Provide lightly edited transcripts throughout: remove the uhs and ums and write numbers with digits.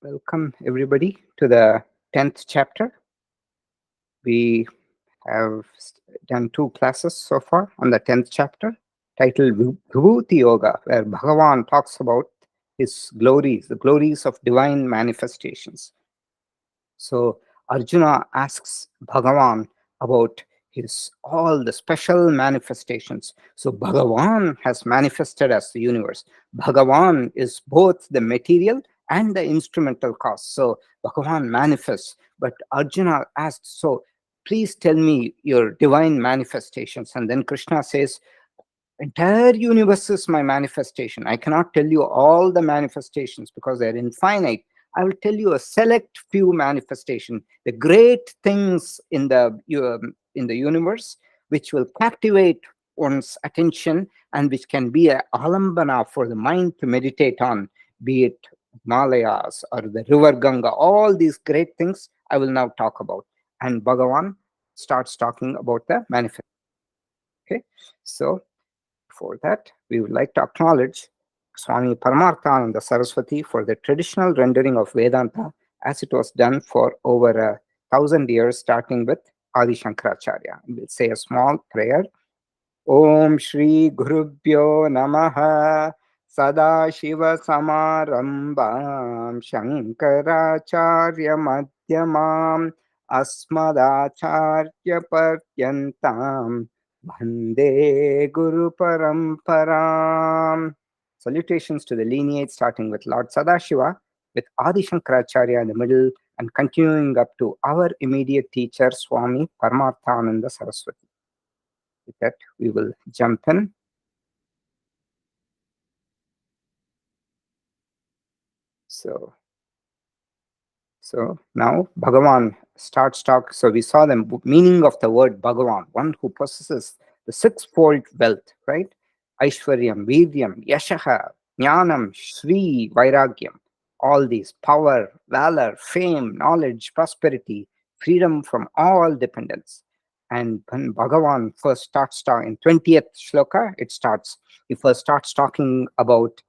Welcome everybody to the 10th chapter. We have done 2 classes so far on the 10th chapter titled Vibhuti Yoga, where Bhagavan talks about his glories, the glories of divine manifestations. So Arjuna asks Bhagavan about his all the special manifestations. So Bhagavan has manifested as the universe. Bhagavan is both the material and the instrumental cause. So Bhagavan manifests, but Arjuna asks, so please tell me your divine manifestations. And then Krishna says, entire universe is my manifestation. I cannot tell you all the manifestations because they're infinite. I will tell you a select few manifestation, the great things in the universe, which will captivate one's attention and which can be a alambana for the mind to meditate on, be it Himalayas or the river Ganga. All these great things I will now talk about. And Bhagavan starts talking about the manifestation. Okay, so for that, we would like to acknowledge Swami Paramarthananda Saraswati for the traditional rendering of Vedanta as it was done for over 1,000 years, starting with Adi Shankaracharya. We'll say a small prayer. Om Shri Gurubhyo Namaha Sada Shiva Samarambam Shankaracharya Madhyamam Asmadacharya Paryantam Bhande Guru Paramparam. Salutations to the lineage starting with Lord Sadashiva, with Adi Shankaracharya in the middle, and continuing up to our immediate teacher, Swami Paramarthananda Saraswati. With that, we will jump in. So now Bhagavan starts talk. So we saw the meaning of the word Bhagavan, one who possesses the sixfold wealth, right? Aishwaryam, Viryam, Yashaha, Jnanam, Shri, Vairagyam. All these power, valor, fame, knowledge, prosperity, freedom from all dependence. And when Bhagavan first starts talking in 20th shloka, he first starts talking about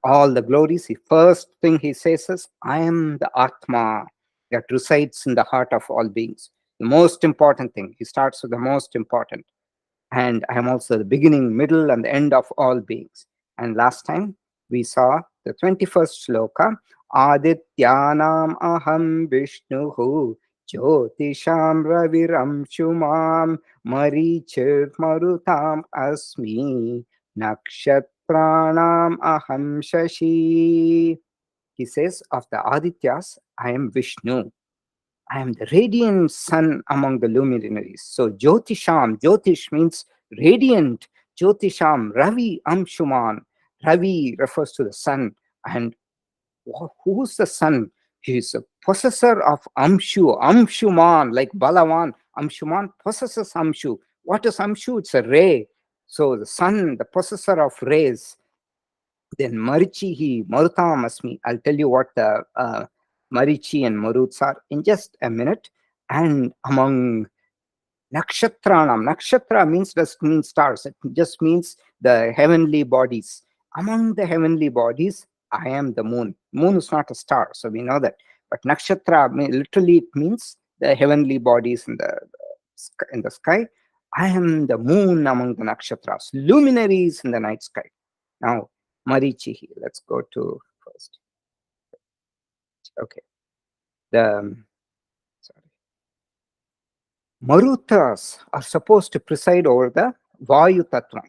all the glories. The first thing he says is, I am the Atma that resides in the heart of all beings. The most important thing. He starts with the most important. And I am also the beginning, middle, and the end of all beings. And last time we saw the 21st shloka, Adityanam aham Vishnuhu Jyotisham Raviram Shumam Marichir Marutam Asmi Nakshatranam aham Shashi. He says, of the Adityas, I am Vishnu. I am the radiant sun among the luminaries. So Jyotisham, Jyotish means radiant. Jyotisham, Ravi Amshuman. Ravi refers to the sun. And who's the sun? He is a possessor of Amshu, Amshuman, like Balavan. Amshuman possesses Amshu. What is Amshu? It's a ray. So the sun, the possessor of rays. Then Marichihi, Marutam Asmi. I'll tell you what the Marichi and Maruts are in just a minute. And among Nakshatranam, Nakshatra doesn't mean stars, it just means the heavenly bodies. Among the heavenly bodies, I am the moon. Moon is not a star, so we know that. But Nakshatra, literally, it means the heavenly bodies in the sky. I am the moon among the nakshatras, luminaries in the night sky. Now, Marichihi, let's go to first. Okay. Marutas are supposed to preside over the Vayu Tattva,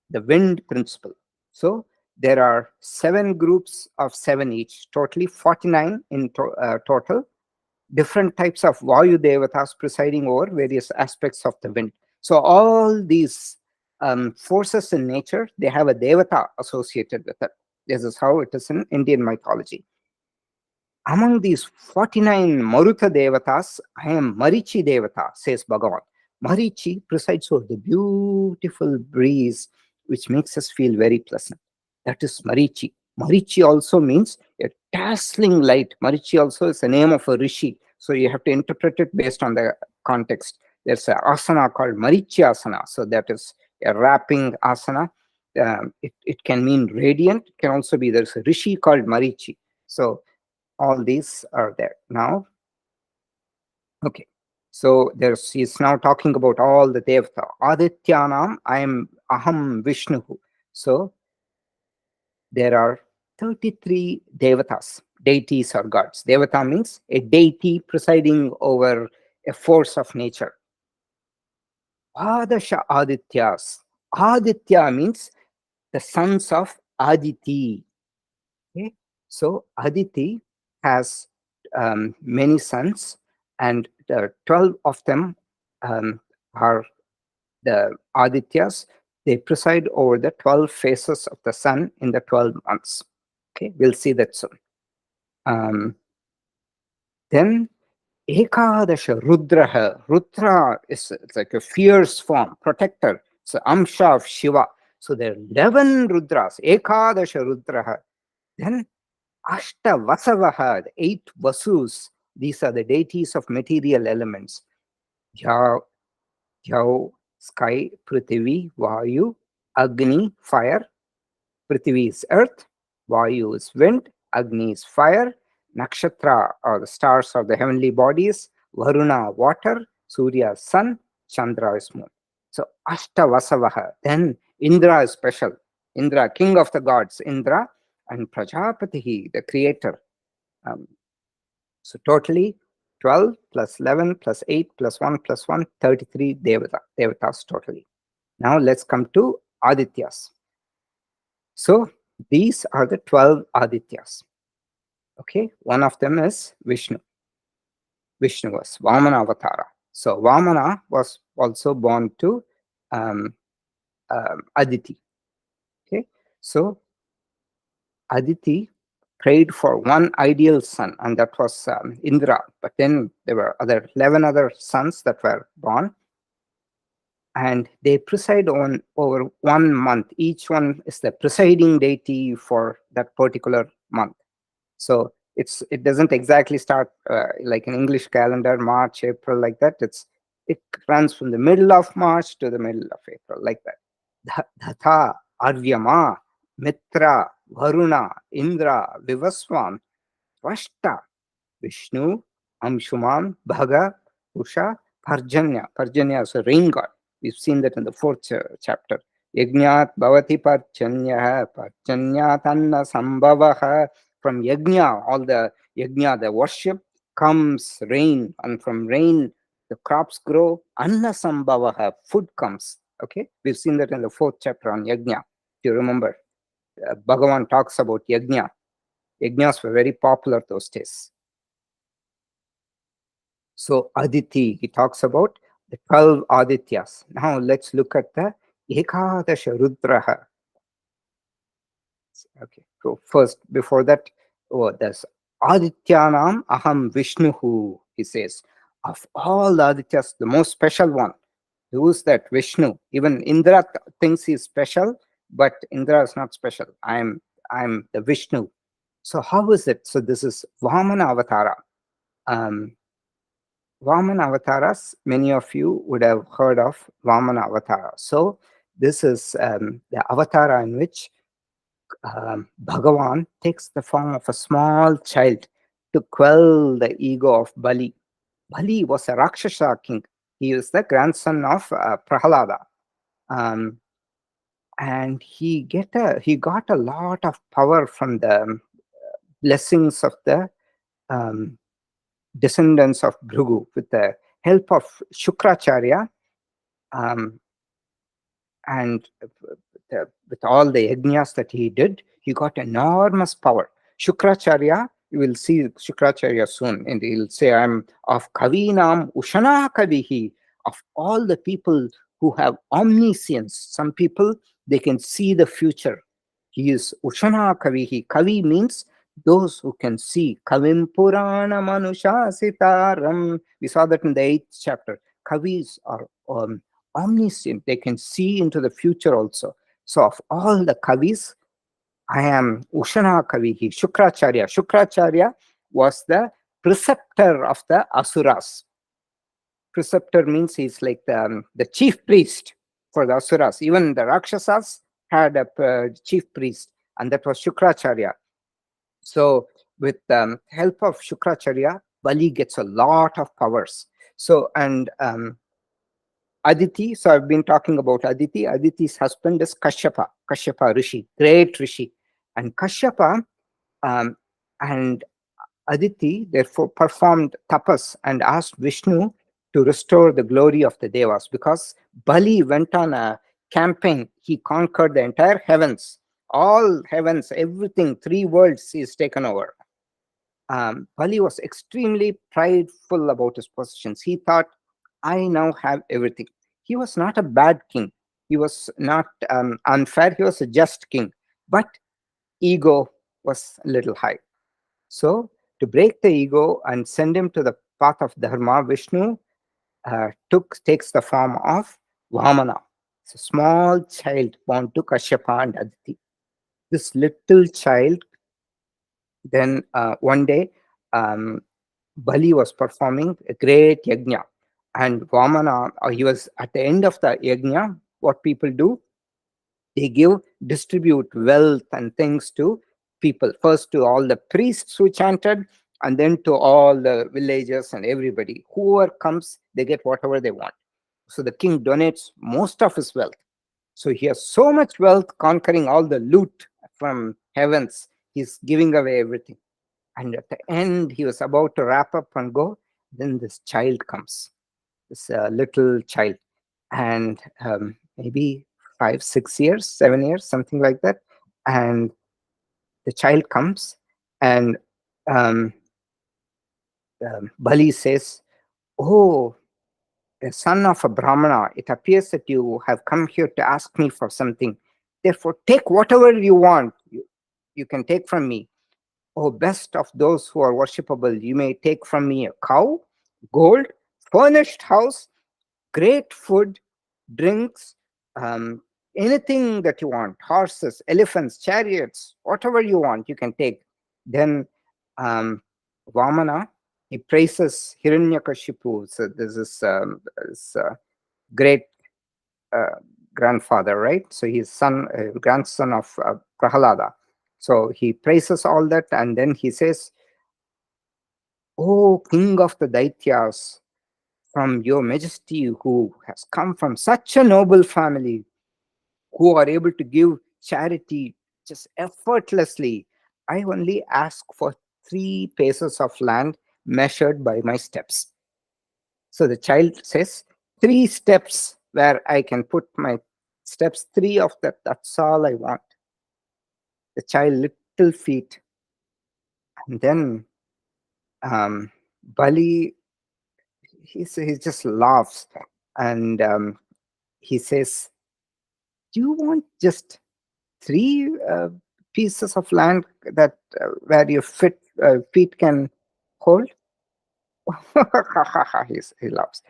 the wind principle. So there are 7 groups of 7 each, totally 49 in total, different types of Vayu Devatas presiding over various aspects of the wind. So all these forces in nature, they have a Devata associated with it. This is how it is in Indian mythology. Among these 49 Maruta Devatas, I am Marichi Devata, says Bhagavan. Marichi presides over the beautiful breeze, which makes us feel very pleasant. That is Marichi. Marichi also means a dazzling light. Marichi also is the name of a rishi. So you have to interpret it based on the context. There's an asana called Marichi asana. So that is a wrapping asana. It can mean radiant. It can also be, there's a rishi called Marichi. So All these are there. Now, okay. So he's now talking about all the Devata. Adityanam, Aham Vishnu. So there are 33 Devatas, deities or gods. Devata means a deity presiding over a force of nature. Adasha Adityas. Aditya means the sons of Aditi. Okay? So Aditi has many sons, and the 12 of them are the Adityas. They preside over the 12 phases of the sun in the 12 months. Okay, we'll see that soon. Then Ekadasha Rudraha. Rudra is it's like a fierce form, protector. It's an Amsha of Shiva. So there are 11 Rudras, Ekadasha Rudraha. Then Ashta Vasavaha, the 8 Vasus. These are the deities of material elements. Jao, sky, Prithvi, Vayu, Agni, fire. Prithvi is earth, Vayu is wind, Agni is fire, Nakshatra are the stars of the heavenly bodies, Varuna water, Surya sun, Chandra is moon. So Ashtavasavaha. Then Indra is special. Indra, king of the gods, Indra, and Prajapati, the creator. So totally 12 plus 11 plus 8 plus 1 plus 1, 33 devatas totally. Now let's come to Adityas. So these are the 12 Adityas. Okay, one of them is Vishnu. Vishnu was Vamana Avatara. So Vamana was also born to Aditi. Okay, so Aditi prayed for one ideal son, and that was Indra. But then there were 11 other sons that were born, and they preside over 1 month. Each one is the presiding deity for that particular month. So it doesn't exactly start like an English calendar, March, April, like that. It runs from the middle of March to the middle of April, like that. Dhatha, Aryama, Mitra, Varuna, Indra, Vivaswan, Tvashta, Vishnu, Amshuman, Bhaga, Usha, Parjanya. Parjanya is a rain god. We've seen that in the 4th chapter. Yajnat bhavati parjanya, parjanyat anna sambhavaha. From yajna, all the yajna, the worship, comes rain, and from rain the crops grow. Anna sambhavaha, food comes. Okay, we've seen that in the 4th chapter on yajna. If you remember, Bhagavan talks about yajna. Yajnas were very popular those days. So Aditi, he talks about the 12 Adityas. Now let's look at the Ekadasha Rudraha. Okay, so first, before that, there's Adityanam Aham Vishnuhu, he says. Of all the Adityas, the most special one. Who's that? Vishnu. Even Indra thinks he's special, but Indra is not special. I'm the Vishnu. So how is it? So this is Vamana Avatara. Vamana avatars, many of you would have heard of Vamana avatara. So this is the avatara in which Bhagavan takes the form of a small child to quell the ego of Bali. Bali was a Rakshasa king. He was the grandson of Prahalada. And he got a lot of power from the blessings of the descendants of Bhrigu with the help of Shukracharya, and with all the yajnas that he did, he got enormous power. Shukracharya, you will see Shukracharya soon, and he'll say, I'm of Kavinam Ushana Kavihi, of all the people who have omniscience. Some people, they can see the future. He is Ushana Kavihi. Kavi means those who can see. Kavim Purana Manusha Sitaram. We saw that in the 8th chapter. Kavis are omniscient. They can see into the future also. So of all the Kavis, I am Ushana Kavihi, Shukracharya. Shukracharya was the preceptor of the Asuras. Preceptor means he's like the chief priest for the Asuras. Even the Rakshasas had a chief priest, and that was Shukracharya. So with help of Shukracharya, Bali gets a lot of powers. So, and Aditi, so I've been talking about Aditi. Aditi's husband is Kashyapa Rishi, great Rishi. And Kashyapa um, and Aditi therefore performed tapas and asked Vishnu to restore the glory of the Devas, because Bali went on a campaign. He conquered the entire heavens, all heavens, everything, three worlds he's taken over. Bali was extremely prideful about his possessions. He thought, I now have everything. He was not a bad king. He was not unfair. He was a just king. But ego was a little high. So, to break the ego and send him to the path of Dharma, Vishnu takes the form of Vamana. It's a small child born to Kashyapa and Aditi. This little child, then one day, um, Bali was performing a great yajna, and Vamana, he was at the end of the yajna. What people do, they distribute wealth and things to people. First to all the priests who chanted, and then to all the villagers and everybody. Whoever comes, they get whatever they want. So the king donates most of his wealth. So he has so much wealth, conquering all the loot from heavens. He's giving away everything. And at the end, he was about to wrap up and go. Then this child comes, this little child, and maybe 5, 6 years, 7 years, something like that. And the child comes, and um, Bali says, "Oh, a son of a Brahmana, it appears that you have come here to ask me for something. Therefore, take whatever you want. You can take from me. Oh, best of those who are worshipable, you may take from me a cow, gold, furnished house, great food, drinks, um, anything that you want, horses, elephants, chariots, whatever you want, you can take." Then um, Vamana, he praises Hiranyakashipu. So this is this, great uh, grandfather, right? So he's grandson of Prahalada. So he praises all that, and then he says, "Oh, king of the Daityas, from your majesty, who has come from such a noble family, who are able to give charity just effortlessly, I only ask for 3 paces of land measured by my steps." So the child says, 3 steps where I can put my steps, 3 of that, that's all I want. The child, little feet. And then Bali, he just laughs, and he says, "Do you want just 3 pieces of land that where your feet can hold?" He laughs.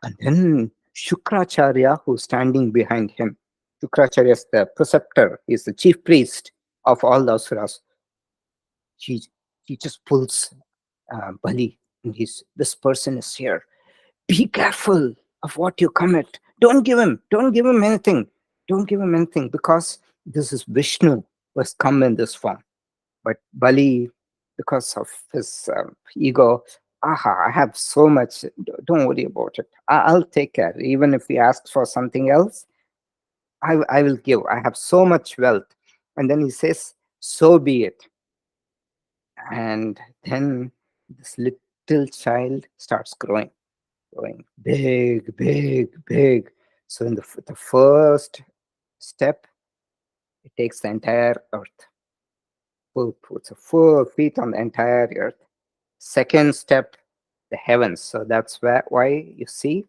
And then Shukracharya, who's standing behind him, Shukracharya is the preceptor, he's the chief priest of all the asuras. He, he just pulls Bali, and this person is here. Be careful of what you commit. Don't give him anything. Don't give him anything, because this is Vishnu who has come in this form. But Bali, because of his ego, I have so much, don't worry about it. I'll take care. Even if he asks for something else, I will give. I have so much wealth. And then he says, so be it. And then this little child starts growing big, big, big. So in the first step, it takes the entire earth. Puts 4 feet on the entire earth. Second step, the heavens. So that's why you see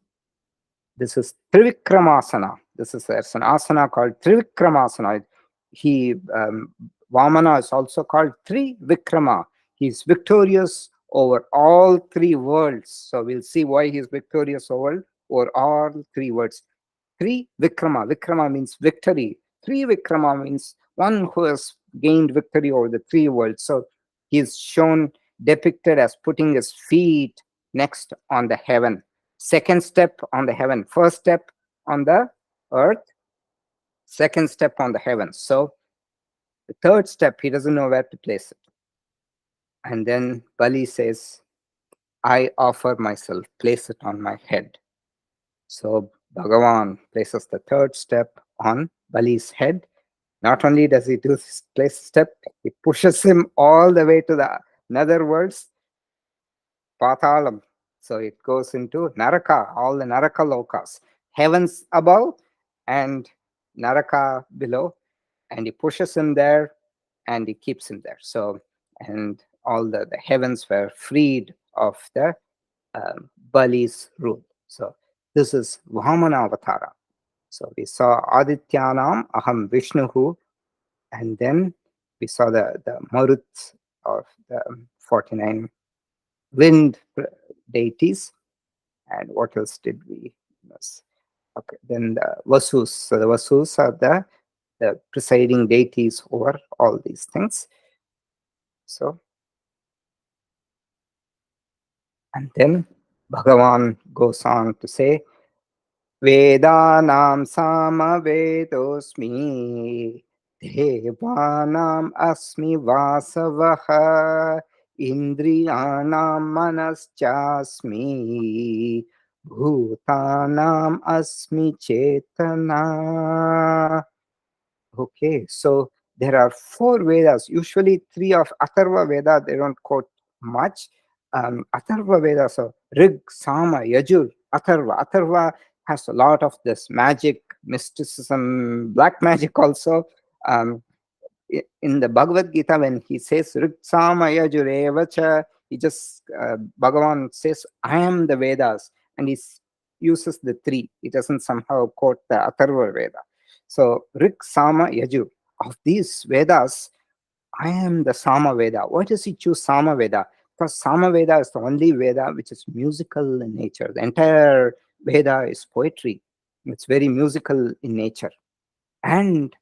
this is Trivikramasana. There's an asana called Trivikramasana. Vamana is also called Trivikrama. He's victorious over all 3 worlds. So we'll see why he's victorious over all 3 worlds. Vikrama. Vikrama means victory. Vikrama means one who has gained victory over the 3 worlds. So he's shown, depicted as putting his feet next on the heaven. Second step on the heaven. First step on the earth. Second step on the heaven. So the third step, he doesn't know where to place it. And then Bali says, I offer myself, place it on my head. So Bhagavan places the third step on Bali's head. Not only does he do this place step, he pushes him all the way to the nether worlds, Patalam. So it goes into Naraka, all the Naraka lokas, heavens above and Naraka below, and he pushes him there and he keeps him there. So, and all the heavens were freed of the Bali's rule. So this is Vamana Avatara. So we saw Adityanam Aham Vishnuhu, and then we saw the Maruts of the 49 wind deities. And what else did we miss? Okay, then the Vasus. So the Vasus are the presiding deities over all these things. So, and then Bhagavan goes on to say, Vedanam sama vedosmi, Devanam asmi vasavaha, Indriyanam manaschasmi, Bhutanam asmi chetana. Okay, so there are 4 Vedas. Usually 3 of Atharva Veda, they don't quote much. Atharva Veda, so Rig, Sama, Yajur, Atharva. Atharva has a lot of this magic, mysticism, black magic also. Um, in the Bhagavad Gita, when he says Rig, Sama, Yajur, Evacha, he just, Bhagavan says, I am the Vedas. And he uses the 3. He doesn't somehow quote the Atharva Veda. So Rig, Sama, Yajur. Of these Vedas, I am the Sama Veda. Why does he choose Sama Veda? Because Sama Veda is the only Veda which is musical in nature. The entire Veda is poetry. It's very musical in nature. And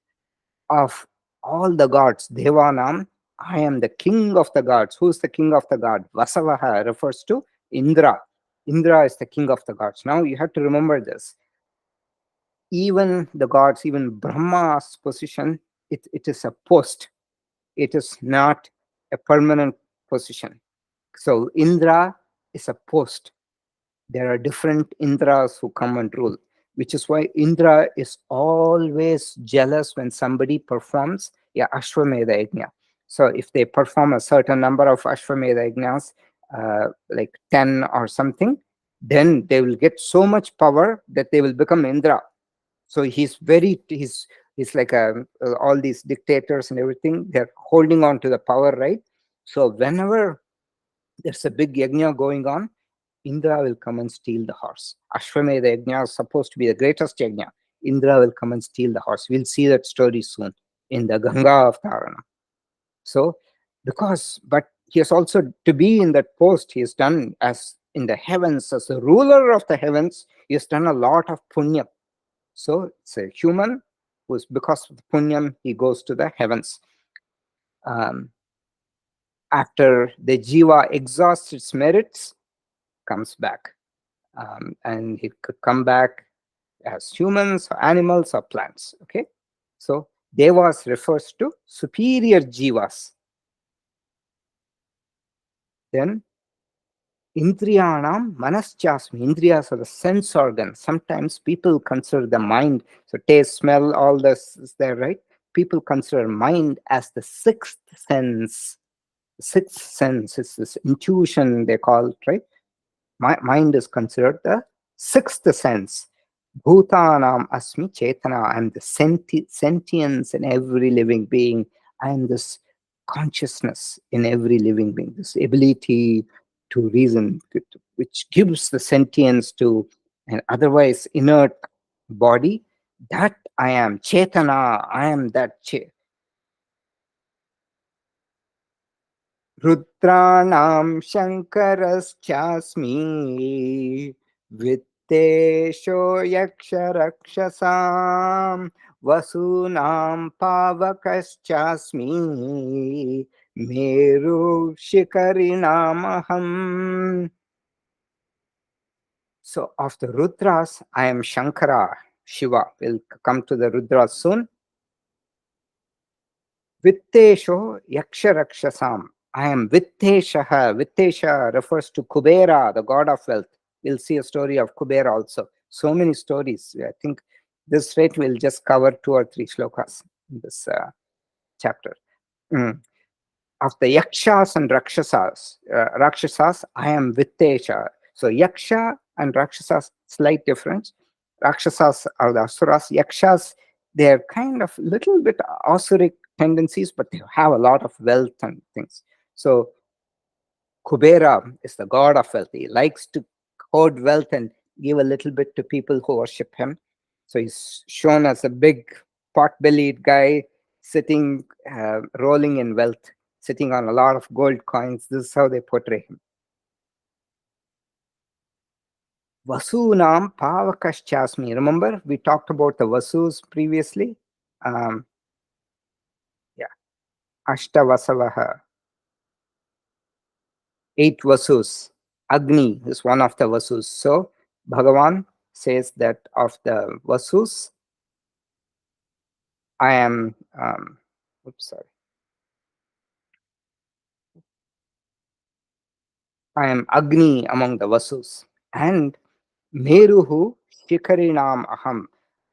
of all the gods, Devanam, I am the king of the gods. Who is the king of the god? Vasavaha refers to Indra. Indra is the king of the gods. Now you have to remember this. Even the gods, even Brahma's position, it is a post. It is not a permanent position. So Indra is a post. There are different Indras who come and rule, which is why Indra is always jealous when somebody performs Ashwamedha Yajna. So if they perform a certain number of Ashwamedha Yajnas, like 10 or something, then they will get so much power that they will become Indra. So he's like all these dictators and everything, they're holding on to the power, right? So whenever there's a big yajna going on, Indra will come and steal the horse. Ashwamedha yajna is supposed to be the greatest yajna. Indra will come and steal the horse. We'll see that story soon in the Ganga of Tarana. So, but he has also, to be in that post, he has done, as in the heavens, as the ruler of the heavens, he has done a lot of punya. So it's a human who's, because of the punyam, he goes to the heavens. After the jiva exhausts its merits, comes back. And he could come back as humans or animals or plants. Okay, so devas refers to superior jivas. Then Indriyanam manaschasmi. Indriyas are the sense organs. Sometimes people consider the mind, so taste, smell, all this is there, right? People consider mind as the 6th sense. Sixth sense is this intuition, they call it, right? Mind is considered the 6th sense. Bhutanam asmi chetana. I am the sentience in every living being. I am this consciousness in every living being, this ability to reason, which gives the sentience to an otherwise inert body. That I am chetana. I am that Rudranam Shankaraschaasmi Vittesho Yaksharakshasam Vasunam Pavakaschasmi Meru Shikarinamaham. So of the Rudras, I am Shankara, Shiva. We'll come to the Rudras soon. Vittesho Yaksharakshasam. I am Vitteshaha. Vittesha refers to Kubera, the god of wealth. We'll see a story of Kubera also. So many stories. I think this rate will just cover 2 or 3 shlokas in this chapter. Mm. Of the yakshas and rakshasas, I am Vittesha. So yaksha and rakshasas, slight difference. Rakshasas are the asuras. Yakshas, they're kind of little bit asuric tendencies, but they have a lot of wealth and things. So Kubera is the god of wealth. He likes to hoard wealth and give a little bit to people who worship him. So he's shown as a big pot-bellied guy sitting, rolling in wealth, sitting on a lot of gold coins. This is how they portray him. Vasunam Pavakaschasmi. Remember, we talked about the Vasus previously. Yeah, Ashtavasavaha. 8 Vasus. Agni is one of the Vasus. So Bhagavan says that of the Vasus, I am, I am Agni among the Vasus. And Meruhu Shikarinam Aham.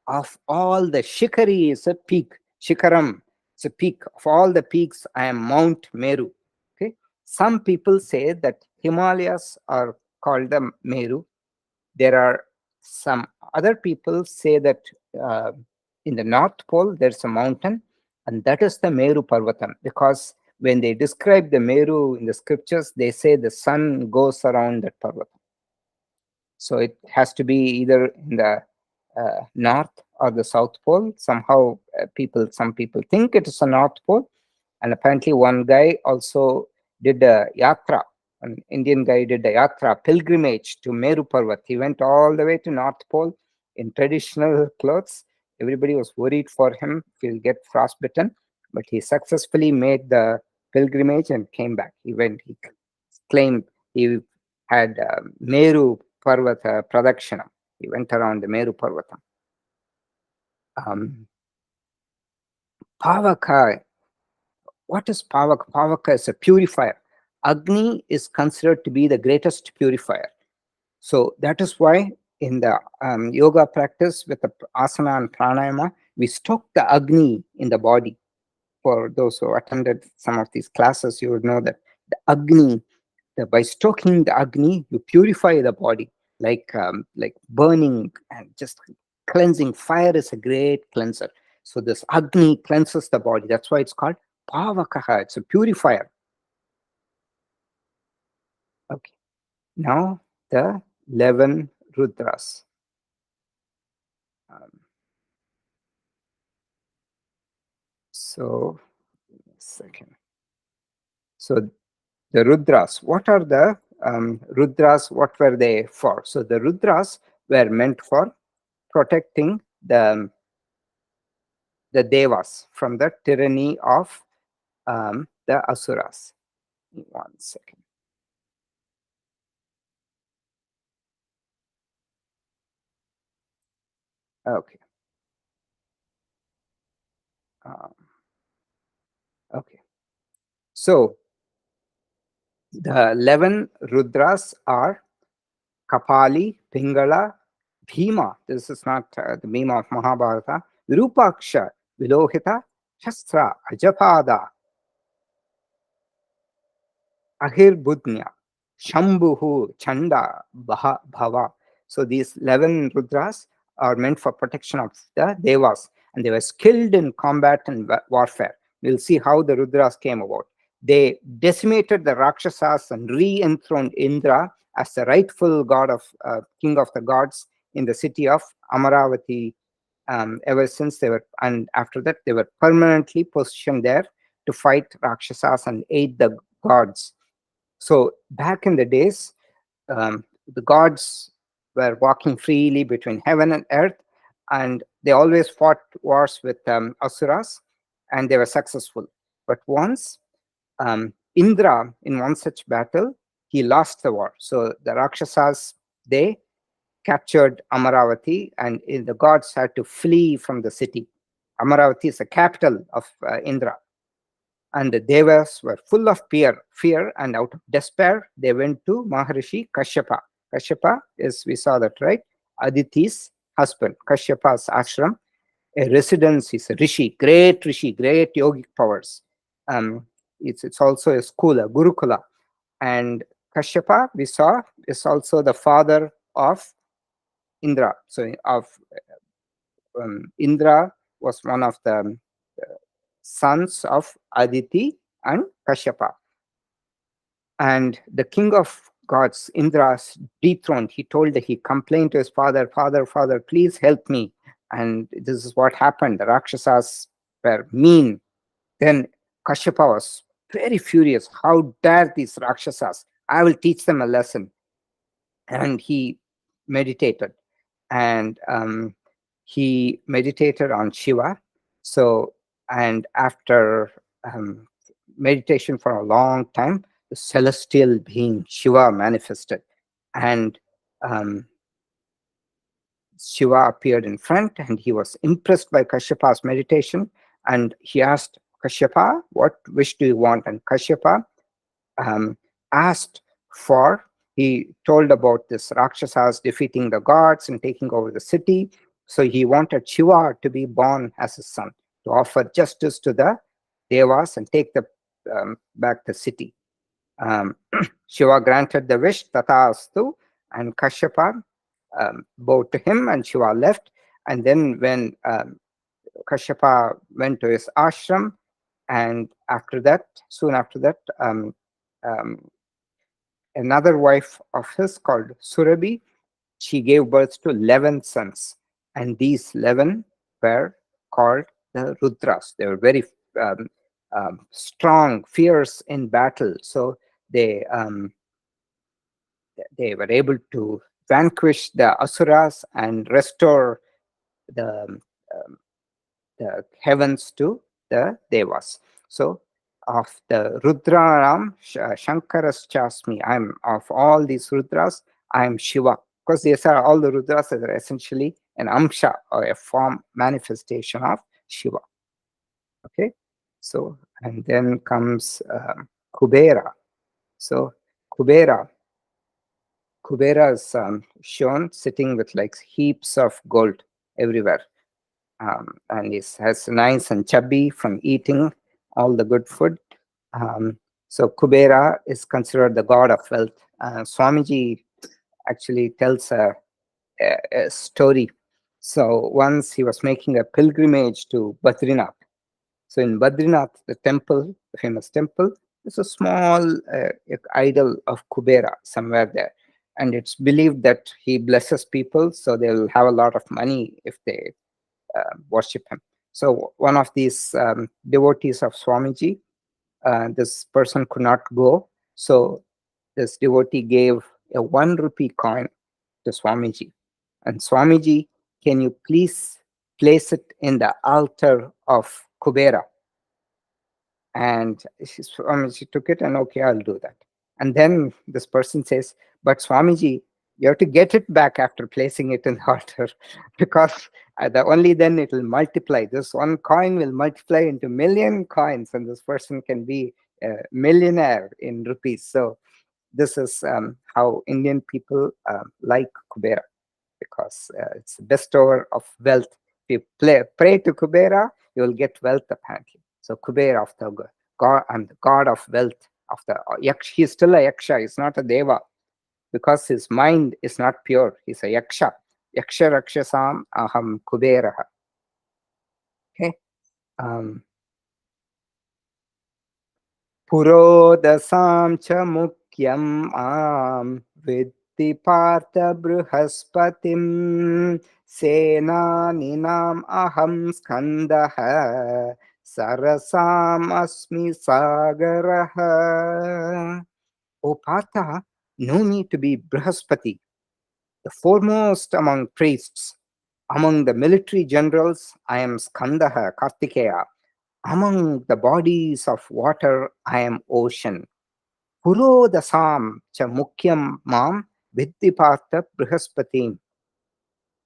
Of all the Shikari is a peak. Shikaram is a peak. Of all the peaks, I am Mount Meru. Okay. Some people say that Himalayas are called the Meru. There are some other people say that uh, in the North Pole there's a mountain, and that is the Meru Parvatam, because when they describe the Meru in the scriptures, they say the sun goes around that Parvatam. So it has to be either in the North or the South Pole. Somehow, some people think it is a North Pole, and apparently one guy also did a yatra. An Indian guy did a yatra, pilgrimage to Meru Parvat. He went all the way to North Pole in traditional clothes. Everybody was worried for him if he'll get frostbitten, but he successfully made the pilgrimage and came back. He claimed he had Meru Parvata Pradakshanam. He went around the Meru Parvatam. Pavaka. What is Pavaka? Pavaka is a purifier. Agni is considered to be the greatest purifier. So that is why in the yoga practice with the asana and pranayama, we stoke the Agni in the body. For those who attended some of these classes, you would know that the Agni, by stoking the Agni, you purify the body, like burning and just cleansing. Fire is a great cleanser. So this Agni cleanses the body. That's why it's called Pavakaha. It's a purifier. Okay. Now the 11 Rudras. So, a second. So the Rudras, what are the Rudras? What were they for? So the Rudras were meant for protecting the Devas from the tyranny of the Asuras. 1 second. Okay. Okay. So the 11 Rudras are Kapali, Pingala, Bhima. This is not the Bhima of Mahabharata. Virupaksha, Vilohita, Shastra, Ajapada, Ahirbudnya, Shambhuhu, Chanda, Bhava. So these 11 Rudras are meant for protection of the Devas, and they were skilled in combat and warfare. We'll see how the Rudras came about. They decimated the Rakshasas and re-enthroned Indra as the rightful god of king of the gods in the city of Amaravati. Ever since they were, and after that, they were permanently positioned there to fight Rakshasas and aid the gods. So back in the days, the gods were walking freely between heaven and earth, and they always fought wars with asuras, and they were successful. But once Indra, in one such battle, he lost the war. So the Rakshasas, they captured Amaravati, and the gods had to flee from the city. Amaravati is the capital of Indra. And the Devas were full of fear, and out of despair, they went to Maharishi Kashyapa. Kashyapa is, we saw that, right? Aditi's husband. Kashyapa's ashram, a residence, is a rishi, great yogic powers. It's also a school, a gurukula. And Kashyapa, we saw, is also the father of Indra. So Indra was one of the sons of Aditi and Kashyapa. And the king of gods, Indra's dethroned. He complained to his father, Father, please help me. And this is what happened. The Rakshasas were mean. Then Kashyapa was very furious. How dare these Rakshasas? I will teach them a lesson. And he meditated. And he meditated on Shiva. So, and after meditation for a long time, the celestial being Shiva manifested. And Shiva appeared in front, and he was impressed by Kashyapa's meditation. And he asked Kashyapa, what wish do you want? And Kashyapa asked for, he told about this Rakshasas defeating the gods and taking over the city. So he wanted Shiva to be born as his son, to offer justice to the Devas and take back the city. Shiva granted the wish, Tathastu, and Kashyapa bowed to him, and Shiva left. And then when Kashyapa went to his ashram, and soon after that, another wife of his called Surabhi, she gave birth to 11 sons. And these 11 were called the Rudras. They were very strong, fierce in battle. So they were able to vanquish the Asuras and restore the heavens to the Devas. So of the Rudraram, Shankaras Chasmi, I'm of all these Rudras, I am Shiva. Because these are all the Rudras are essentially an Amsha, or a form manifestation of Shiva. Okay, so, and then comes Kubera. So Kubera is shown sitting with like heaps of gold everywhere. And he has nice and chubby from eating all the good food. So Kubera is considered the god of wealth. Swamiji actually tells a story. So once he was making a pilgrimage to Badrinath. So in Badrinath, the temple, the famous temple, there's a small idol of Kubera somewhere there. And it's believed that he blesses people, so they'll have a lot of money if they worship him. So one of these devotees of Swamiji, this person could not go. So this devotee gave a 1 rupee coin to Swamiji. And Swamiji, can you please place it in the altar of Kubera? And Swamiji took it, and okay, I'll do that. And then this person says, but Swamiji, you have to get it back after placing it in the altar, because only then it will multiply. This 1 coin will multiply into 1,000,000 coins, and this person can be a millionaire in rupees. So this is how Indian people like Kubera, because it's the bestower of wealth. If you pray to Kubera, you will get wealth apparently. So Kubera of the god, and the god of wealth of the Yaksha. He's still a Yaksha. He's not a Deva, because his mind is not pure. He's a Yaksha. Yaksha Rakshasam Aham Kuberaha. Okay. Purodasam cha mukyam vidhi partha bruhaspatim senaninam aham skandaha sarasam asmi sagaraha. O Partha, know me to be Brihaspati, the foremost among priests. Among the military generals, I am Skandaha, Kartikeya. Among the bodies of water, I am ocean. Purodasam cha mukyam mam vidhi partha Brihaspatim.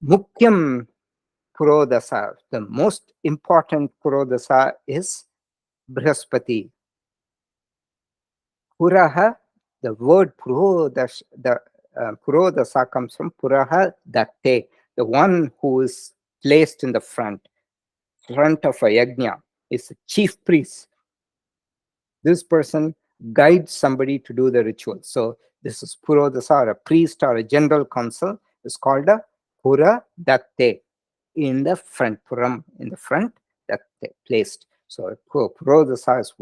Mukyam Purodasa, the most important Purodasa is Brihaspati. Puraha, the word Purodasa comes from Puraha Datte, the one who is placed in the front of a yajna, is a chief priest. This person guides somebody to do the ritual. So this is Purodasa, or a priest or a general council, is called a Pura Datte, in the front, Puram, in the front, that they placed. So Purodasa is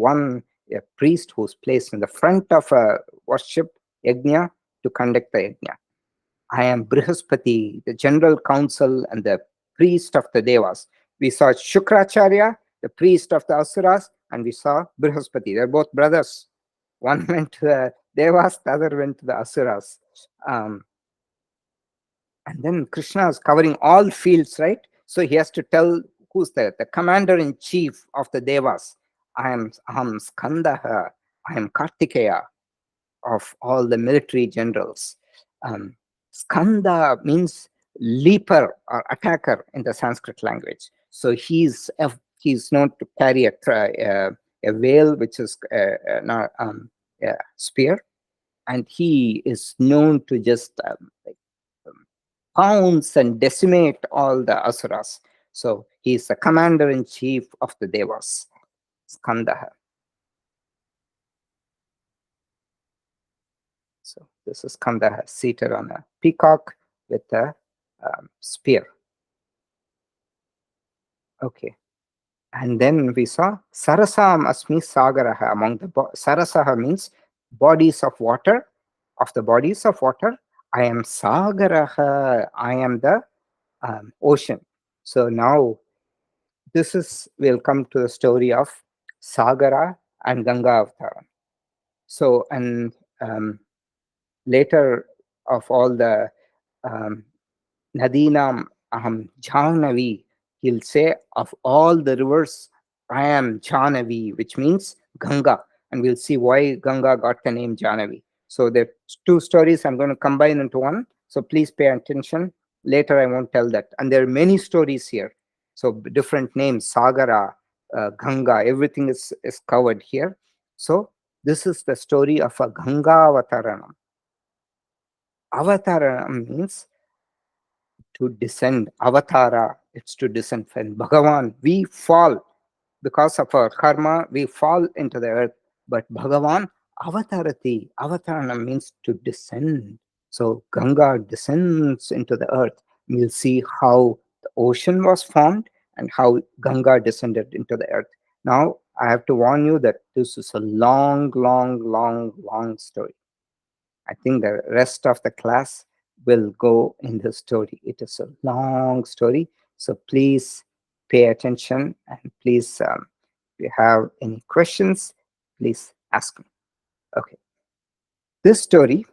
a priest who's placed in the front of a worship yajna to conduct the yajna. I am Brihaspati, the general council and the priest of the Devas. We saw Shukracharya, the priest of the Asuras, and we saw Brihaspati. They're both brothers. One went to the Devas, the other went to the Asuras. And then Krishna is covering all fields, right? So he has to tell who's the commander-in-chief of the Devas. I am Skandaha, I am Kartikeya, of all the military generals. Skanda means leaper or attacker in the Sanskrit language. So he's known to carry a veil, which is a spear, and he is known to just pounce and decimate all the asuras. So he's the commander-in-chief of the Devas, Skandaha. So this is Skandaha seated on a peacock with a spear. Okay. And then we saw Sarasam Asmi Sagaraha. Among the Sarasaha means bodies of water. Of the bodies of water, I am Sagaraha. I am the ocean. So now we'll come to the story of Sagara and Ganga Avatar. So, and later of all the Nadinam Aham Jahnavi, he'll say, of all the rivers, I am Jahnavi, which means Ganga. And we'll see why Ganga got the name Jahnavi. So there are two stories I'm going to combine into one. So please pay attention. Later I won't tell that. And there are many stories here. So different names, Sagara, Ganga, everything is covered here. So this is the story of a Ganga Avataranam. Avataranam means to descend. Avatara, it's to descend. When Bhagavan, we fall because of our karma, we fall into the earth. But Bhagavan, avatarati, avatarana means to descend. So Ganga descends into the earth. We'll see how the ocean was formed and how Ganga descended into the earth. Now, I have to warn you that this is a long, long, long, long story. I think the rest of the class will go in the story. It is a long story. So please pay attention, and please, if you have any questions, please ask me. Okay. This story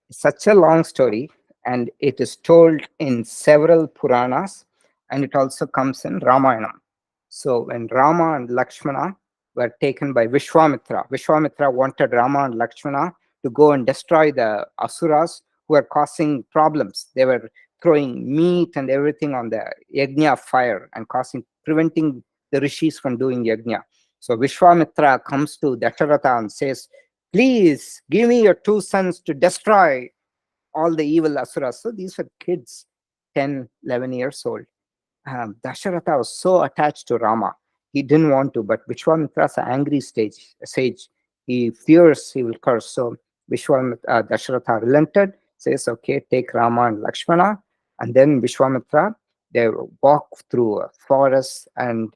is such a long story, and it is told in several Puranas, and it also comes in Ramayana. So when Rama and Lakshmana were taken by Vishwamitra, Vishwamitra wanted Rama and Lakshmana to go and destroy the Asuras who were causing problems. They were throwing meat and everything on the yajna fire and preventing the rishis from doing yajna. So Vishwamitra comes to Dasharatha and says, please give me your two sons to destroy all the evil asuras. So these were kids, 10, 11 years old. Dasharatha was so attached to Rama. He didn't want to, but Vishwamitra is an angry sage. He fears he will curse. So Dasharatha relented, says, okay, take Rama and Lakshmana. And then Vishwamitra, they walk through a forest, and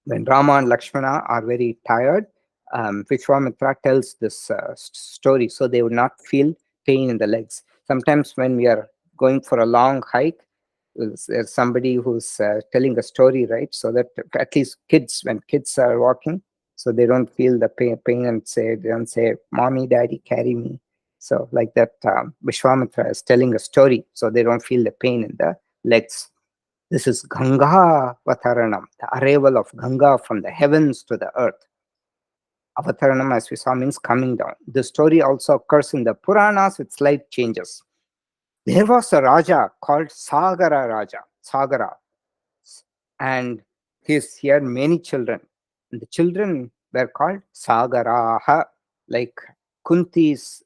when Rama and Lakshmana are very tired, Vishwamitra tells this story so they would not feel pain in the legs. Sometimes when we are going for a long hike, there's somebody who's telling a story, right? So that at least when kids are walking, so they don't feel the pain and they don't say, mommy, daddy, carry me. So like that, Vishwamitra is telling a story so they don't feel the pain in the legs. This is Ganga Avataranam, the arrival of Ganga from the heavens to the earth. Avataranam, as we saw, means coming down. The story also occurs in the Puranas with slight changes. There was a Raja called Sagara Raja, Sagara, and he had many children. And the children were called Sagaraha, like Kunti's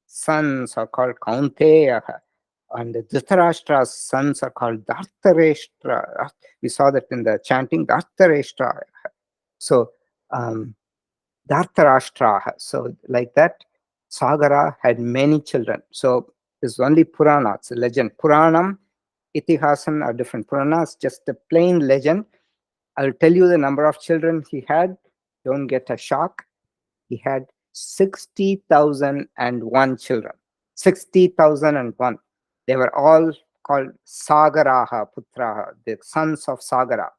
sons are called Kaunteya, and Dhritarashtra's sons are called Dhartarashtra. We saw that in the chanting, Dhartarashtra. So Dhartarashtra. So like that, Sagara had many children. So it's only Purana, it's a legend. Puranam, Itihasam are different. Purana is just a plain legend. I'll tell you the number of children he had. Don't get a shock. He had 60,001 children. 60,001. They were all called Sagaraha Putraha, the sons of Sagara.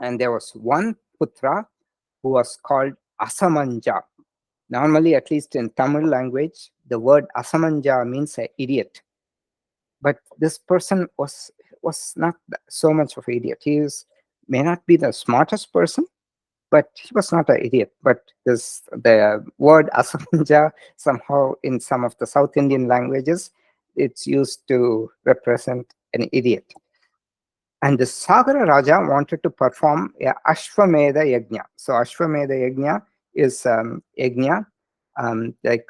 And there was one Putra who was called Asamanja. Normally, at least in Tamil language, the word Asamanja means an idiot. But this person was not so much of an idiot. May not be the smartest person, but he was not an idiot. But the word Asamanja, somehow in some of the South Indian languages, it's used to represent an idiot. And the Sagara Raja wanted to perform a Ashwamedha Yajna. So Ashwamedha Yajna is Yajna, like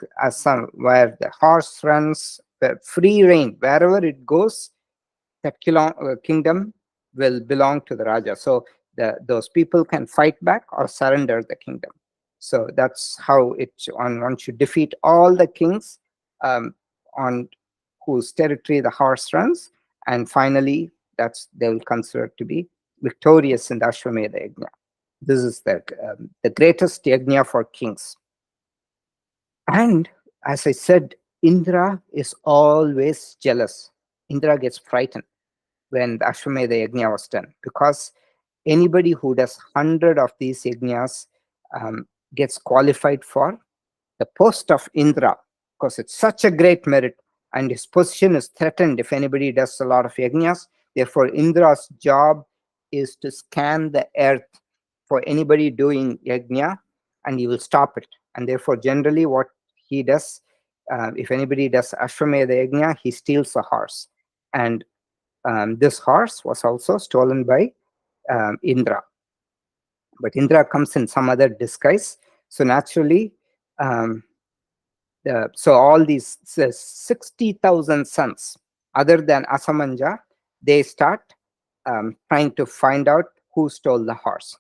where the horse runs, free reign, wherever it goes, that kingdom will belong to the Raja. So those people can fight back or surrender the kingdom. So that's how one should defeat all the kings on whose territory the horse runs, and finally they will consider to be victorious in the Ashwamedha Yajna. This is the greatest yajna for kings. And as I said, Indra is always jealous. Indra gets frightened when the Ashwamedha Yajna was done, because anybody who does 100 of these yajnas gets qualified for the post of Indra, because it's such a great merit, and his position is threatened if anybody does a lot of yajnas. Therefore, Indra's job is to scan the earth for anybody doing yajna, and he will stop it. And therefore, generally what he does, if anybody does Ashwamedha Yajna, he steals a horse. And this horse was also stolen by Indra. But Indra comes in some other disguise. So naturally, so all these 60,000 sons, other than Asamanja, they start trying to find out who stole the horse.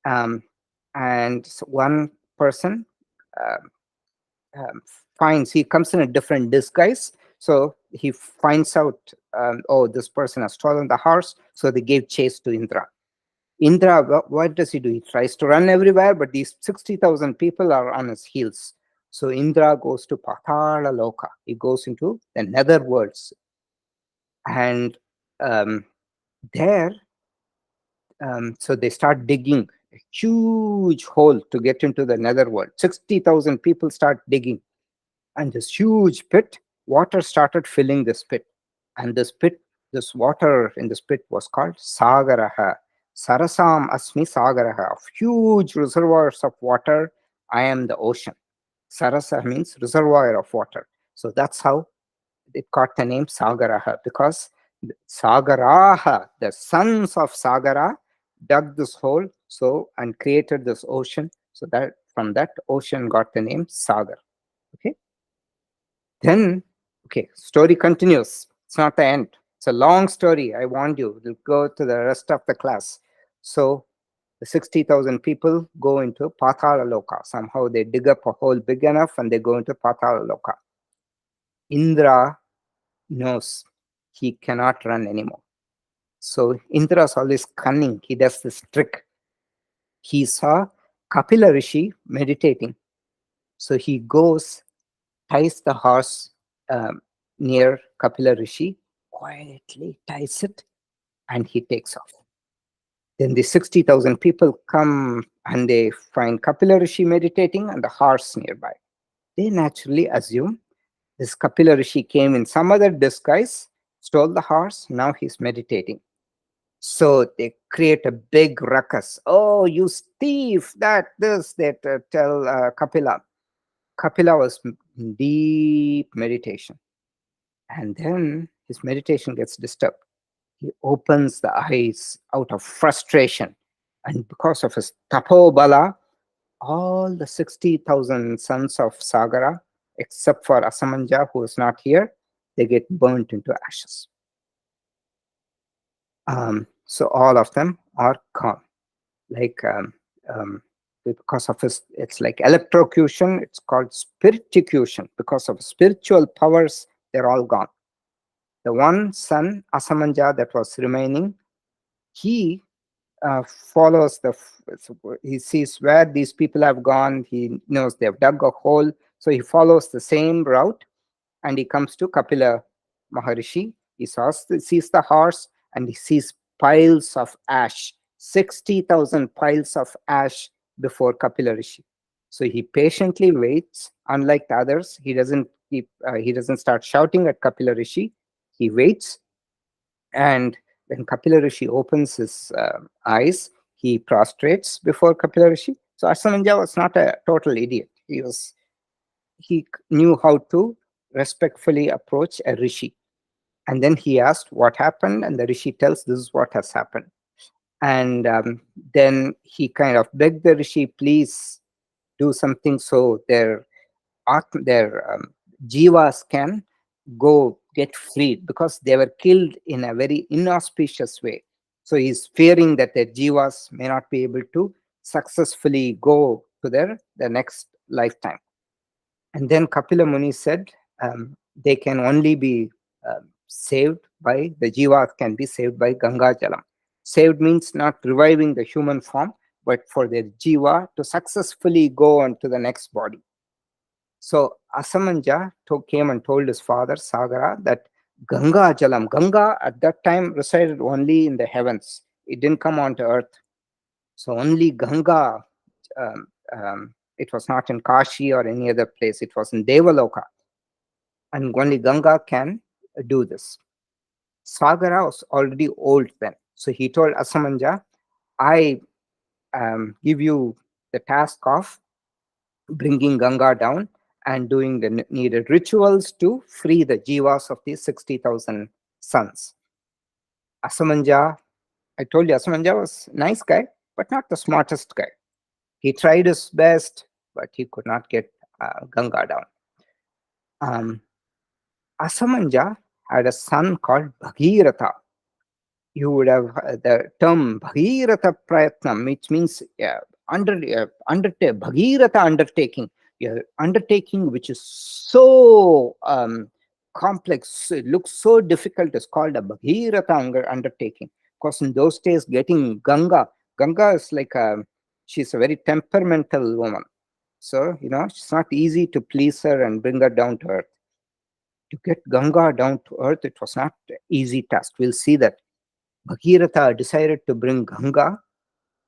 And so one person he comes in a different disguise. So he finds out, oh, this person has stolen the horse. So they gave chase to Indra. Indra, what does he do? He tries to run everywhere, but these 60,000 people are on his heels. So Indra goes to Patala Loka. He goes into the nether worlds. And there, so they start digging a huge hole to get into the nether world. 60,000 people start digging. And this huge pit, water started filling this pit. And this water in this pit was called Sagaraha. Sarasam Asmi Sagaraha. Huge reservoirs of water. I am the ocean. Sarasa means reservoir of water. So that's how it got the name Sagaraha, because Sagaraha, the sons of Sagara, dug this hole and created this ocean. So that from that ocean got the name Sagar. Okay. Then, okay, story continues. It's not the end. It's a long story. I warned you. We'll go to the rest of the class. So the 60,000 people go into Patala Loka. Somehow they dig up a hole big enough and they go into Patala Loka. Indra knows he cannot run anymore. So Indra is always cunning. He does this trick. He saw Kapila Rishi meditating. So he goes, ties the horse near Kapila Rishi, quietly ties it, and he takes off. Then the 60,000 people come and they find Kapila Rishi meditating and the horse nearby. They naturally assume this Kapila Rishi came in some other disguise, stole the horse, now he's meditating. So they create a big ruckus. Oh, you thief, this, they tell Kapila. Kapila was in deep meditation. And then his meditation gets disturbed. He opens the eyes out of frustration. And because of his tapobala, all the 60,000 sons of Sagara, except for Asamanja, who is not here, they get burnt into ashes. So all of them are gone. Like because of his, it's like electrocution, it's called spiritucution. Because of spiritual powers, they're all gone. The one son, Asamanja, that was remaining, he follows he sees where these people have gone. He knows they've dug a hole, so he follows the same route, and he comes to Kapila Maharishi. He sees the horse, and he sees piles of ash, 60,000 piles of ash before Kapila Rishi. So he patiently waits. Unlike the others, he doesn't start shouting at Kapila Rishi. He waits, and when Kapila Rishi opens his eyes, he prostrates before Kapila Rishi. So Asamanja was not a total idiot. He knew how to respectfully approach a rishi. And then he asked what happened, and the rishi tells this is what has happened. And then he kind of begged the rishi, please do something so their jivas can go get freed, because they were killed in a very inauspicious way. So he's fearing that their jivas may not be able to successfully go to their next lifetime. And then Kapila Muni said they can only be saved by, the jivas can be saved by Ganga Jalam. Saved means not reviving the human form, but for their jiva to successfully go on to the next body. So Asamanja came and told his father Sagara that Ganga Jalam, Ganga at that time resided only in the heavens. It didn't come onto earth. So only Ganga, it was not in Kashi or any other place, it was in Devaloka. And only Ganga can do this. Sagara was already old then. So he told Asamanja, I give you the task of bringing Ganga down and doing the needed rituals to free the jivas of these 60,000 sons. Asamanja, I told you Asamanja was a nice guy, but not the smartest guy. He tried his best, but he could not get Ganga down. Asamanja had a son called Bhagiratha. You would have the term Bhagiratha Prayatnam, which means Bhagiratha undertaking. Undertaking which is so complex, it looks so difficult, is called a Bhagiratha undertaking. Because in those days, getting Ganga is like she's a very temperamental woman. So, it's not easy to please her and bring her down to earth. To get Ganga down to earth, it was not an easy task. We'll see that Bhagiratha decided to bring Ganga.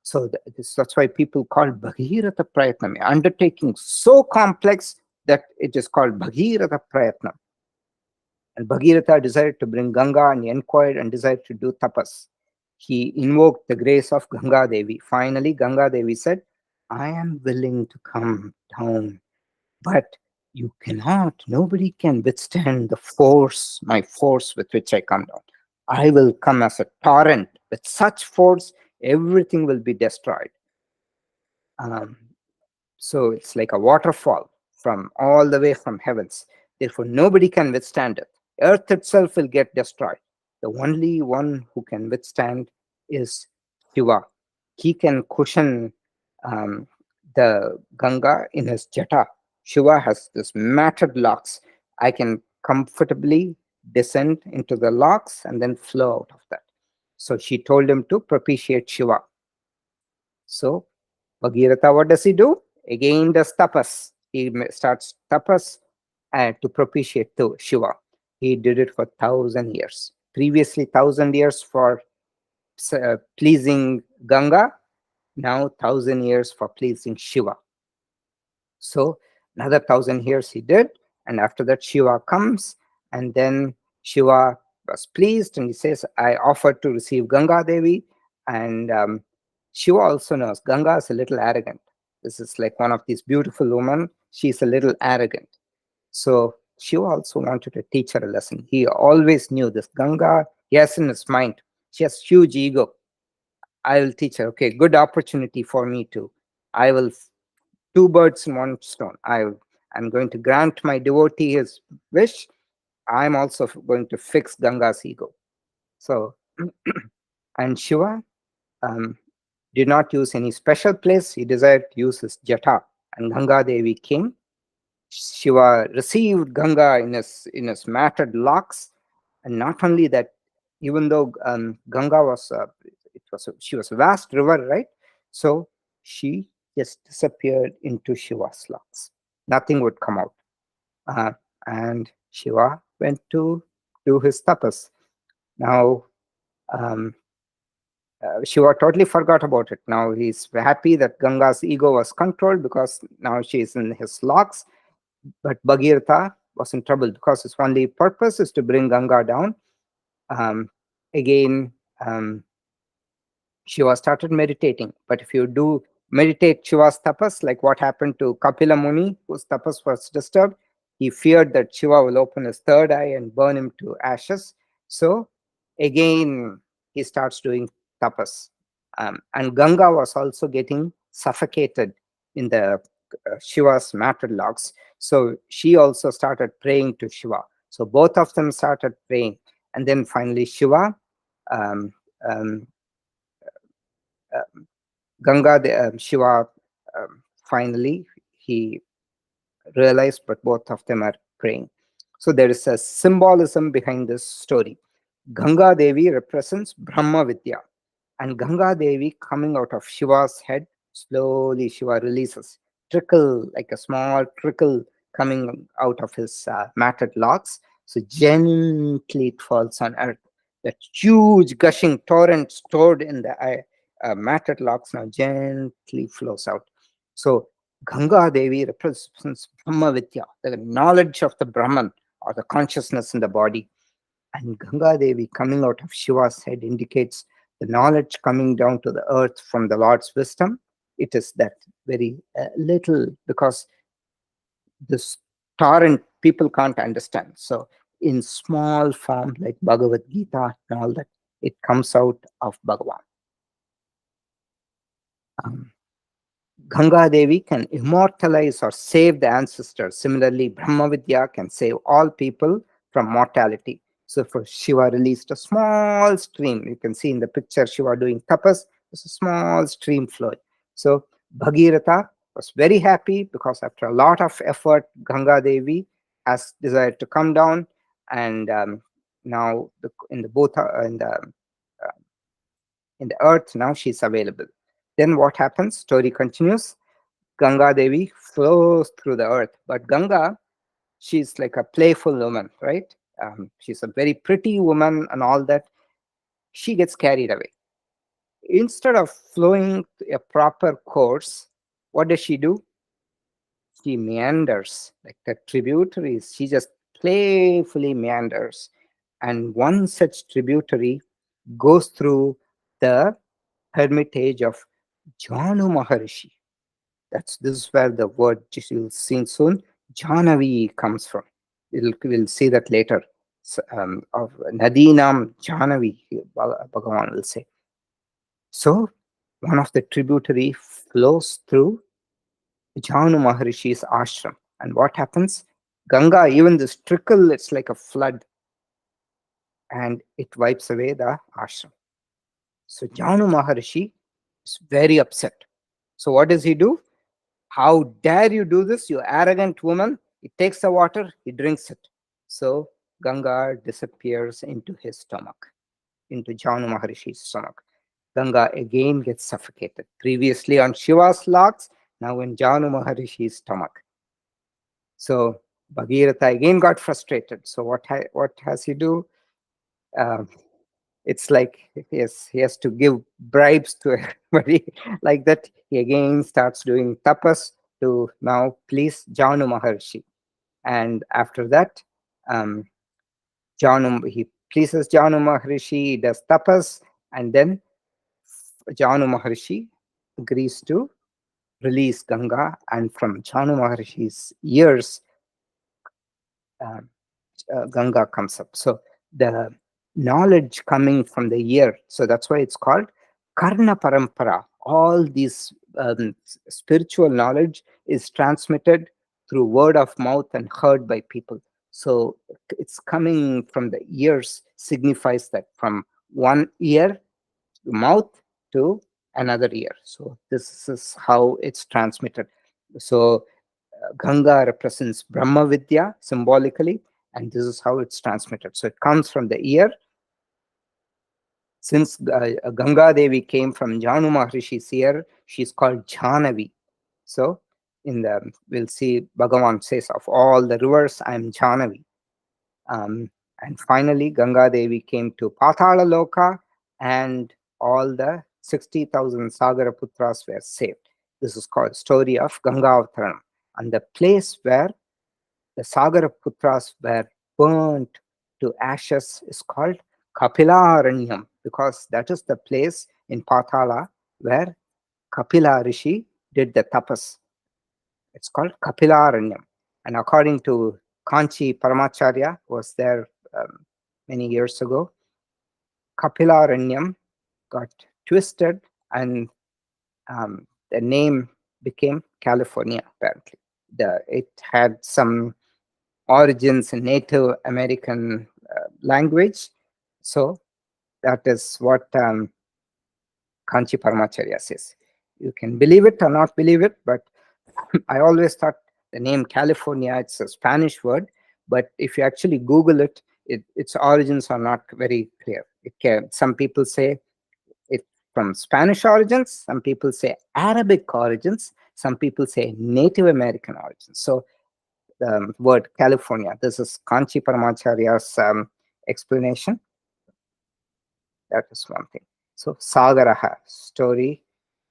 So that's why people call Bhagiratha Prayatnam, undertaking so complex that it is called Bhagiratha Prayatnam. And Bhagiratha decided to bring Ganga, and he inquired and decided to do tapas. He invoked the grace of Ganga Devi. Finally, Ganga Devi said, I am willing to come down, but you cannot, nobody can withstand the force, my force with which I come down. I will come as a torrent. With such force, everything will be destroyed. So it's like a waterfall from all the way from heavens. Therefore, nobody can withstand it. Earth itself will get destroyed. The only one who can withstand is Shiva. He can cushion the Ganga in his jata. Shiva has this matted locks. I can comfortably descend into the locks and then flow out of that. So she told him to propitiate Shiva. So Bhagiratha, what does he do? Again does tapas. He starts tapas to propitiate to Shiva. He did it for 1,000 years. Previously 1,000 years for pleasing Ganga. Now 1,000 years for pleasing Shiva. So another 1,000 years he did, and after that Shiva comes, and then Shiva was pleased, and he says, I offered to receive Ganga Devi. And Shiva also knows Ganga is a little arrogant. This is like one of these beautiful women. She's a little arrogant. So Shiva also wanted to teach her a lesson. He always knew this. Ganga, he has in his mind, she has huge ego. I will teach her. Okay, good opportunity for me to. I will two birds in one stone. I'm going to grant my devotee his wish. I'm also going to fix Ganga's ego. So, and Shiva did not use any special place. He desired to use his jata. And Ganga Devi came. Shiva received Ganga in his matted locks. And not only that, even though Ganga was, she was a vast river, right? So she just disappeared into Shiva's locks. Nothing would come out. And Shiva went to do his tapas. Now, Shiva totally forgot about it. Now he's happy that Ganga's ego was controlled because now she's in his locks. But Bhagirtha was in trouble because his only purpose is to bring Ganga down. Again, Shiva started meditating. But if you do meditate Shiva's tapas, like what happened to Kapila Muni, whose tapas was disturbed, he feared that Shiva will open his third eye and burn him to ashes. So again, he starts doing tapas. And Ganga was also getting suffocated in the Shiva's matted locks. So she also started praying to Shiva. So both of them started praying. And then finally Shiva, Shiva, finally, he realized, but both of them are praying. So there is a symbolism behind this story. Ganga Devi represents Brahma Vidya. And Ganga Devi coming out of Shiva's head, slowly Shiva releases, trickle, like a small trickle coming out of his matted locks. So gently it falls on earth. That huge gushing torrent stored in the matted locks now gently flows out. So Ganga Devi represents Brahma Vidya, the knowledge of the Brahman or the consciousness in the body. And Ganga Devi coming out of Shiva's head indicates the knowledge coming down to the earth from the Lord's wisdom. It is that very little, because this torrent people can't understand. So in small form, like Bhagavad Gita and all that, it comes out of Bhagavan. Ganga Devi can immortalize or save the ancestors. Similarly, Brahma Vidya can save all people from mortality. So for Shiva released a small stream. You can see in the picture Shiva doing tapas. There's a small stream flowing. So Bhagirath was very happy because after a lot of effort, Ganga Devi has desired to come down, and now in the earth now she's available. Then what happens? Story continues. Ganga Devi flows through the earth, but Ganga, she's like a playful woman, right? She's a very pretty woman and all that. She gets carried away. Instead of flowing a proper course, what does she do? She meanders like the tributaries. She just playfully meanders. And one such tributary goes through the hermitage of Janu Maharishi. This is where the word you'll see soon, Jahnavi, comes from. We'll see that later. So, of Nadinam Jahnavi, Bhagavan will say. So one of the tributary flows through Janu Maharishi's ashram. And what happens? Ganga, even this trickle, it's like a flood, and it wipes away the ashram. So Janu Maharishi is very upset. So what does he do? How dare you do this, you arrogant woman? He takes the water, he drinks it. So Ganga disappears into his stomach, into Janu Maharishi's stomach. Ganga again gets suffocated. Previously on Shiva's locks, now in Janu Maharishi's stomach. So Bhagirath again got frustrated. So what has he do? It's like he has to give bribes to everybody. Like that, he again starts doing tapas to now please Janu Maharshi. And after that, he pleases Janu Maharshi, he does tapas, and then Janu Maharshi agrees to release Ganga, and from Janu Maharishi's ears, Ganga comes up. So the knowledge coming from the ear, so that's why it's called Karna Parampara. All these spiritual knowledge is transmitted through word of mouth and heard by people. So it's coming from the ears, signifies that from one ear, mouth, to another ear. So this is how it's transmitted. So Ganga represents Brahma Vidya symbolically, and this is how it's transmitted. So it comes from the ear. Since Ganga Devi came from Janu Maharishi's ear, she's called Jhanavi. So we'll see Bhagavan says, of all the rivers, I'm Jhanavi. And finally, Ganga Devi came to Patala Loka, and all the 60,000 Sagara Putras were saved. This is called story of Ganga Avtaranam. And the place where the Sagara Putras were burnt to ashes is called Kapilaranyam, because that is the place in Patala where Kapila Rishi did the tapas. It's called Kapilaranyam. And according to Kanchi Paramacharya, was there many years ago, Kapilaranyam got twisted, and the name became California, apparently. It had some origins in Native American language. So that is what Kanchi Paramacharya says. You can believe it or not believe it, but I always thought the name California, it's a Spanish word, but if you actually Google it, its origins are not very clear. Some people say it from Spanish origins, some people say Arabic origins, some people say Native American origins. So the word California, this is Kanchi Paramacharya's explanation. That is one thing. So Sagaraha story,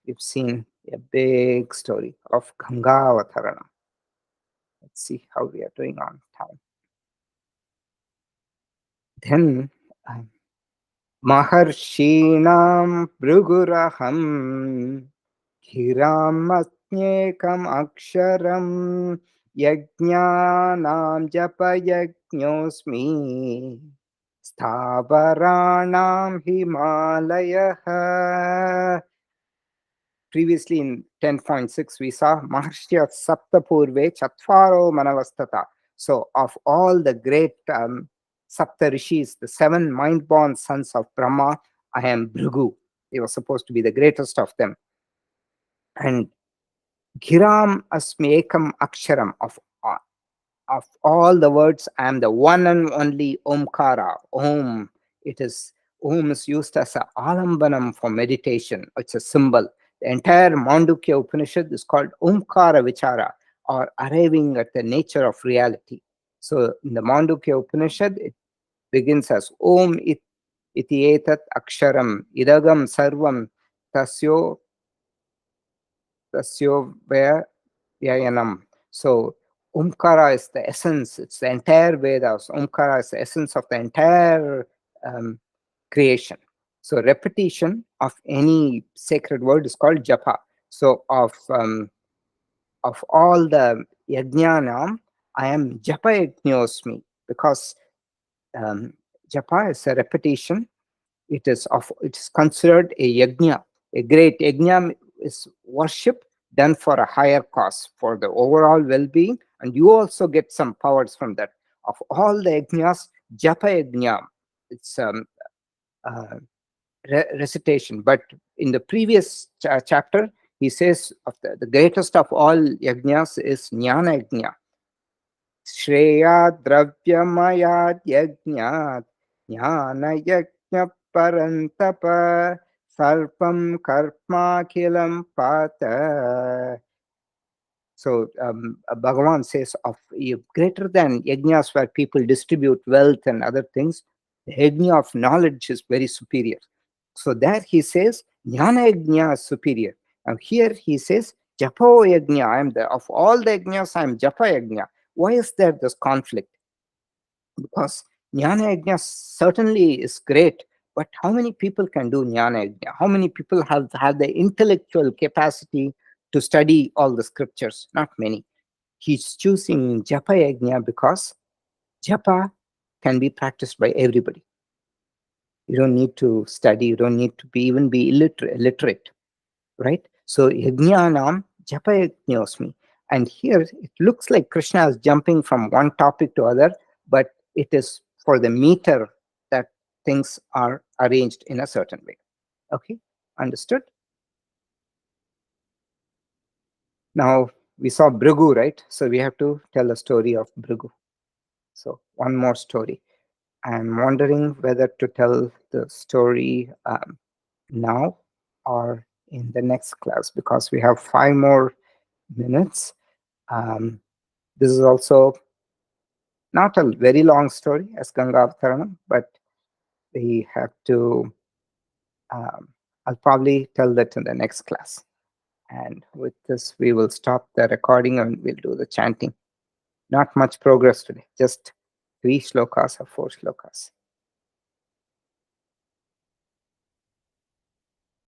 we've seen a big story of Ganga Avataranam. Let's see how we are doing on time. Then Maharshinam Bruguraham Hiramanyekam Aksharam Yajnanam Japayajñosmi Stavaranam Himalayah. Previously in 10.6, we saw Maharshya Saptapurve Chatvaro Manavastata. So, of all the great Sapta Rishis, the 7 mind-born sons of Brahma, I am Bhrigu. He was supposed to be the greatest of them. And Giram Asmi Ekam Aksharam, of all the words, I am the one and only Omkara. Om. Om is used as a alambanam for meditation. It's a symbol. The entire Mandukya Upanishad is called Omkara Vichara, or arriving at the nature of reality. So in the Mandukya Upanishad, it begins as Om iti etat aksharam idagam sarvam tasyo vyayanam. So Omkara is the essence, it's the entire Vedas. Omkara is the essence of the entire creation. So repetition of any sacred word is called japa. So of all the yajnanam, I am japa yajñosmi, because japa is a repetition. It is considered a yajna. A great yajna is worship done for a higher cause, for the overall well-being, and you also get some powers from that. Of all the yajnas, japa yajna, it's recitation. But in the previous chapter, he says of the greatest of all yajnas is jnana yajna. Shreya dravyamaya yajnat jnana yajna parantapa sarpam karma kilam pata. So Bhagavan says of greater than yajnas where people distribute wealth and other things, the yajna of knowledge is very superior. So there he says jnana yajna is superior. Now here he says japo yajna, I am of all the yajnas, I am japa yajna. Why is there this conflict? Because jnana yajna certainly is great, but how many people can do jnana yajna? How many people have the intellectual capacity to study all the scriptures? Not many. He's choosing japa yajna because japa can be practiced by everybody. You don't need to study, you don't need to even be illiterate, right? So yajnanam japa yajñosmi. And here it looks like Krishna is jumping from one topic to other, but it is for the meter that things are arranged in a certain way. Okay, understood? Now we saw Bhrigu, right? So we have to tell a story of Bhrigu. So one more story. I'm wondering whether to tell the story now or in the next class, because we have 5 more minutes. This is also not a very long story as Ganga Avtaranam, but we have to, I'll probably tell that in the next class. And with this, we will stop the recording and we'll do the chanting. Not much progress today, just 3 shlokas or 4 shlokas.